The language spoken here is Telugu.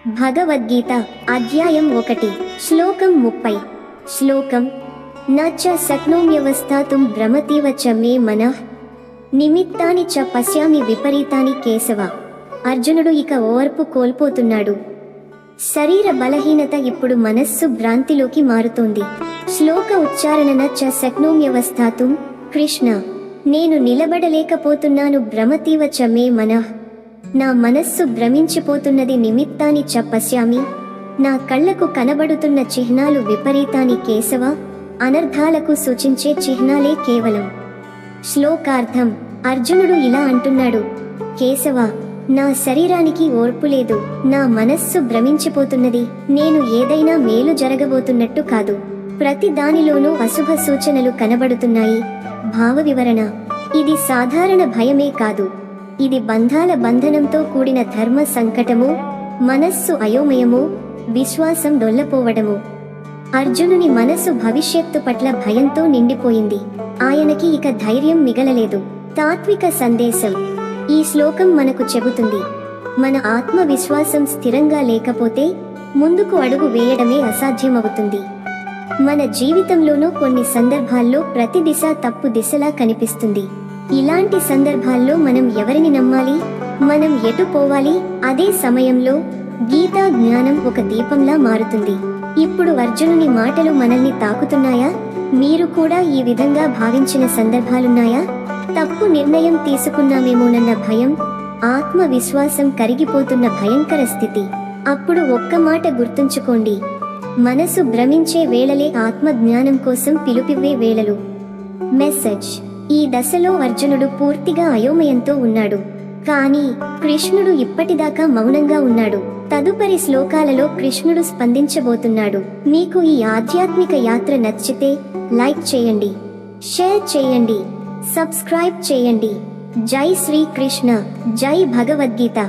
భగవద్గీత అధ్యాయం 1 శ్లోకం 30 శ్లోకం న చ శక్నోమ్యవస్థాతుం భ్రమతీవ చ మే మనః నిమిత్తాని చ పశ్యామి విపరీతాని కేశవ. అర్జునుడు ఇక ఓర్పు కోల్పోతున్నాడు. శరీర బలహీనత ఇప్పుడు మనస్సు భ్రాంతిలోకి మారుతోంది. శ్లోక ఉచ్చారణన చ శక్నోమ్యవస్థాతుం. కృష్ణ, నేను నిలబడలేకపోతున్నాను. భ్రమతీవ చ మే మనః, నా మనస్సు భ్రమించిపోతున్నది. నిమిత్తాని చ పశ్యామి, నా కళ్లకు కనబడుతున్న చిహ్నాలు. విపరీతాని కేశవ, అనర్థాలకు సూచించే చిహ్నాలే కేవలం. శ్లోకార్థం. అర్జునుడు ఇలా అంటున్నాడు, కేశవ, నా శరీరానికి ఓర్పు లేదు. నా మనస్సు భ్రమించిపోతున్నది. నేను ఏదైనా మేలు జరగబోతున్నట్టు కాదు. ప్రతి దానిలోనూ అశుభ సూచనలు కనబడుతున్నాయి. భావ వివరణ. ఇది సాధారణ భయమే కాదు, ఇది బంధాల బంధనంతో కూడిన ధర్మ సంకటము. మనస్సు అయోమయము, విశ్వాసం డొల్లపోవడము. అర్జునుని మనసు భవిష్యత్తు పట్ల భయంతో నిండిపోయింది. ఆయనకి ఇక ధైర్యం మిగలలేదు. తాత్విక సందేశం. ఈ శ్లోకం మనకు చెబుతుంది, మన ఆత్మవిశ్వాసం స్థిరంగా లేకపోతే ముందుకు అడుగు వేయడమే అసాధ్యమవుతుంది. మన జీవితంలోనూ కొన్ని సందర్భాల్లో ప్రతి దిశ తప్పు దిశలా కనిపిస్తుంది. ఇలాంటి సందర్భాల్లో మనం ఎవరిని నమ్మాలి, మనం ఎటు పోవాలి? అదే సమయంలో గీతా జ్ఞానం ఒక దీపంలా మారుతుంది. ఇప్పుడు అర్జునుని మాటలు మనల్ని తాకుతున్నాయా? మీరు కూడా ఈ విధంగా భావించిన సందర్భాలున్నాయా? తప్పు నిర్ణయం తీసుకున్నామేమోనన్న భయం, ఆత్మవిశ్వాసం కరిగిపోతున్న భయంకర స్థితి. అప్పుడు ఒక్క మాట గుర్తుంచుకోండి, మనసు భ్రమించే వేళలే ఆత్మ జ్ఞానం కోసం పిలుపివ్వే వేళలు. మెసేజ్. ఈ దశలో అర్జునుడు పూర్తిగా అయోమయంతో ఉన్నాడు. కానీ కృష్ణుడు ఇప్పటిదాకా మౌనంగా ఉన్నాడు. తదుపరి శ్లోకాలలో కృష్ణుడు స్పందించబోతున్నాడు. మీకు ఈ ఆధ్యాత్మిక యాత్ర నచ్చితే లైక్ చేయండి, షేర్ చేయండి, సబ్స్క్రైబ్ చేయండి. జై శ్రీ కృష్ణ, జై భగవద్గీత.